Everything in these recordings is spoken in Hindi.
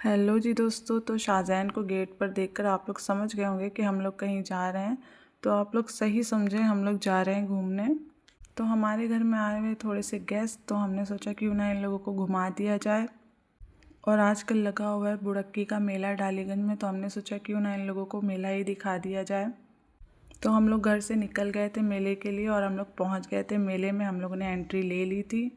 हेलो जी दोस्तों। तो शाहजहान को गेट पर देखकर आप लोग समझ गए होंगे कि हम लोग कहीं जा रहे हैं। तो आप लोग सही समझे, हम लोग जा रहे हैं घूमने। तो हमारे घर में आए हुए थोड़े से गेस्ट, तो हमने सोचा क्यों ना इन लोगों को घुमा दिया जाए। और आजकल लगा हुआ है बुड़क्की का मेला डालीगंज में, तो हमने सोचा क्यों ना इन लोगों को मेला ही दिखा दिया जाए। तो हम लोग घर से निकल गए थे मेले के लिए और हम लोग पहुँच गए थे मेले में। हम लोगों ने एंट्री ले ली थी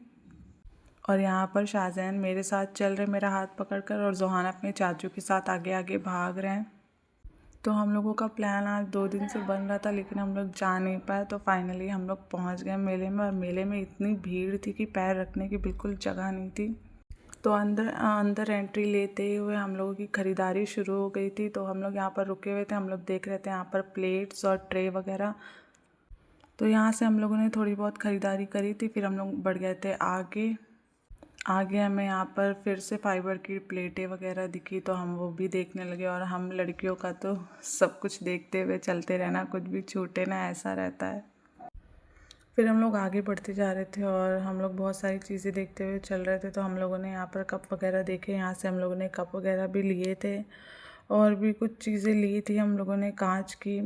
और यहाँ पर शाहजहान मेरे साथ चल रहे, मेरा हाथ पकड़कर, और जोहान अपने चाचू के साथ आगे आगे भाग रहे हैं। तो हम लोगों का प्लान आज 2 दिन से बन रहा था, लेकिन हम लोग जा नहीं पाए। तो फाइनली हम लोग पहुँच गए मेले में, और मेले में इतनी भीड़ थी कि पैर रखने की बिल्कुल जगह नहीं थी। तो अंदर एंट्री लेते हुए हम लोगों की ख़रीदारी शुरू हो गई थी। तो हम लोग यहाँ पर रुके हुए थे, हम लोग देख रहे थे यहाँ पर प्लेट्स और ट्रे वगैरह। तो यहाँ से हम लोगों ने थोड़ी बहुत ख़रीदारी करी थी। फिर हम लोग बढ़ गए थे आगे हमें यहाँ पर फिर से फाइबर की प्लेटें वगैरह दिखी, तो हम वो भी देखने लगे। और हम लड़कियों का तो सब कुछ देखते हुए चलते रहना, कुछ भी छूटे ना, ऐसा रहता है। फिर हम लोग आगे बढ़ते जा रहे थे और हम लोग बहुत सारी चीज़ें देखते हुए चल रहे थे। तो हम लोगों ने यहाँ पर कप वगैरह देखे, यहाँ से हम लोगों ने कप वगैरह भी लिए थे और भी कुछ चीज़ें ली थी हम लोगों ने कांच की।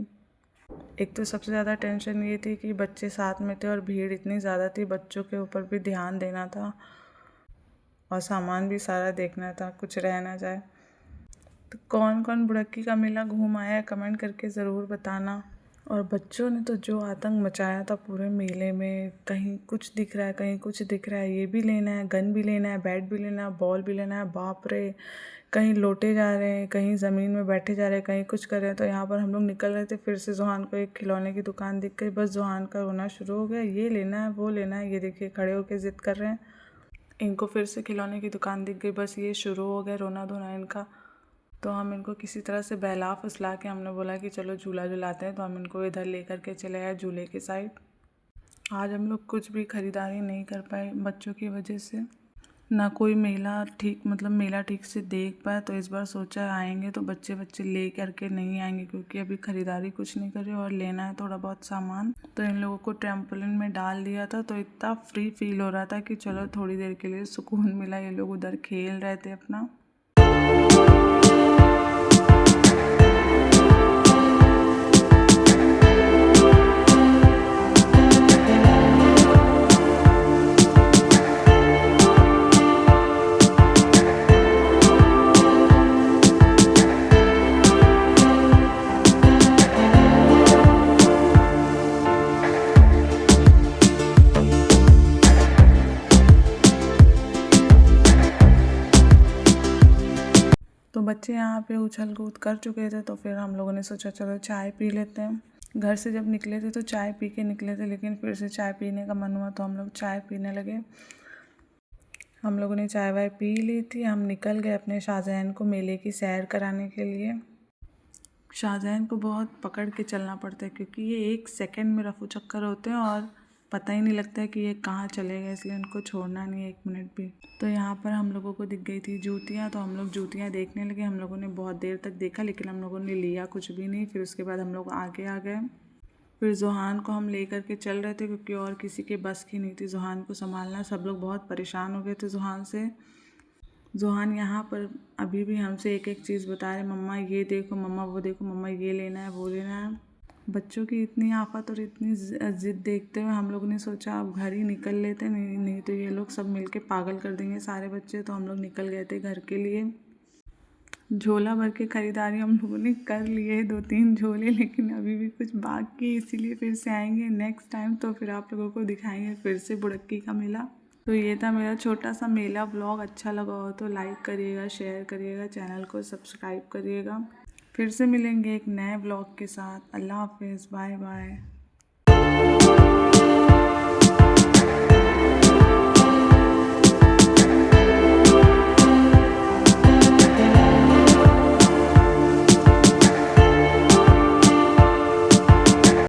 एक तो सबसे ज़्यादा टेंशन ये थी कि बच्चे साथ में थे और भीड़ इतनी ज़्यादा थी, बच्चों के ऊपर भी ध्यान देना था और सामान भी सारा देखना था, कुछ रह ना जाए। तो कौन कौन बुड़क्की का मेला घूम आया है कमेंट करके ज़रूर बताना। और बच्चों ने तो जो आतंक मचाया था पूरे मेले में, कहीं कुछ दिख रहा है, कहीं कुछ दिख रहा है, ये भी लेना है, गन भी लेना है, बैट भी लेना है, बॉल भी लेना है, बाप रे। कहीं लोटे जा रहे हैं, कहीं ज़मीन में बैठे जा रहे हैं, कहीं कुछ कर रहे हैं। तो यहाँ पर हम लोग निकल रहे थे, फिर से जोहान को एक खिलौने की दुकान दिख गई। बस जोहान का रोना शुरू हो गया, ये लेना है, वो लेना है। ये देखिए खड़े होकर ज़िद कर रहे हैं। इनको फिर से खिलौने की दुकान दिख गई, बस ये शुरू हो गया रोना धोना इनका। तो हम इनको किसी तरह से बहला फुसला के हमने बोला कि चलो झूला झुलाते हैं। तो हम इनको इधर लेकर के चले आए झूले के साइड। आज हम लोग कुछ भी ख़रीदारी नहीं कर पाए बच्चों की वजह से, ना कोई मेला ठीक से देख पाए। तो इस बार सोचा आएंगे तो बच्चे ले करके नहीं आएंगे, क्योंकि अभी ख़रीदारी कुछ नहीं करे और लेना है थोड़ा बहुत सामान। तो इन लोगों को ट्रैम्पोलिन में डाल दिया था, तो इतना फ्री फील हो रहा था कि चलो थोड़ी देर के लिए सुकून मिला। ये लोग उधर खेल रहे थे अपना। तो बच्चे यहाँ पे उछल कूद कर चुके थे, तो फिर हम लोगों ने सोचा चलो चाय पी लेते हैं। घर से जब निकले थे तो चाय पी के निकले थे, लेकिन फिर से चाय पीने का मन हुआ तो हम लोग चाय पीने लगे। हम लोगों ने चाय वाय पी ली थी। हम निकल गए अपने शाहजहान को मेले की सैर कराने के लिए। शाहजहान को बहुत पकड़ के चलना पड़ता है, क्योंकि ये 1 सेकंड में रफू चक्कर होते हैं और पता ही नहीं लगता है कि ये कहाँ चले गए, इसलिए इनको छोड़ना नहीं है 1 मिनट भी। तो यहाँ पर हम लोगों को दिख गई थी जूतियाँ, तो हम लोग जूतियाँ देखने लगे। हम लोगों ने बहुत देर तक देखा, लेकिन हम लोगों ने लिया कुछ भी नहीं। फिर उसके बाद हम लोग आगे आ गए। फिर जोहान को हम ले कर के चल रहे थे, क्योंकि और किसी के बस की नहीं थी जोहान को संभालना। सब लोग बहुत परेशान हो गए थे जोहान से। जोहान यहाँ पर अभी भी हमसे एक एक चीज़ बता रहे, मम्मा ये देखो, मम्मा वो देखो, मम्मा ये लेना है, वो लेना है। बच्चों की इतनी आफत और इतनी ज़िद देखते हुए हम लोग ने सोचा अब घर ही निकल लेते, नहीं तो ये लोग सब मिलके पागल कर देंगे सारे बच्चे। तो हम लोग निकल गए थे घर के लिए। झोला भर के ख़रीदारी हम लोगों ने कर लिए 2-3 झोले, लेकिन अभी भी कुछ बाकी, इसीलिए फिर से आएंगे नेक्स्ट टाइम। तो फिर आप लोगों को दिखाएंगे फिर से बुड़क्की का मेला। तो ये था मेरा छोटा सा मेला व्लॉग। अच्छा लगा हो तो लाइक करिएगा, शेयर करिएगा, चैनल को सब्सक्राइब करिएगा। फिर से मिलेंगे एक नए व्लॉग के साथ। अल्लाह हाफिज़, बाय बाय।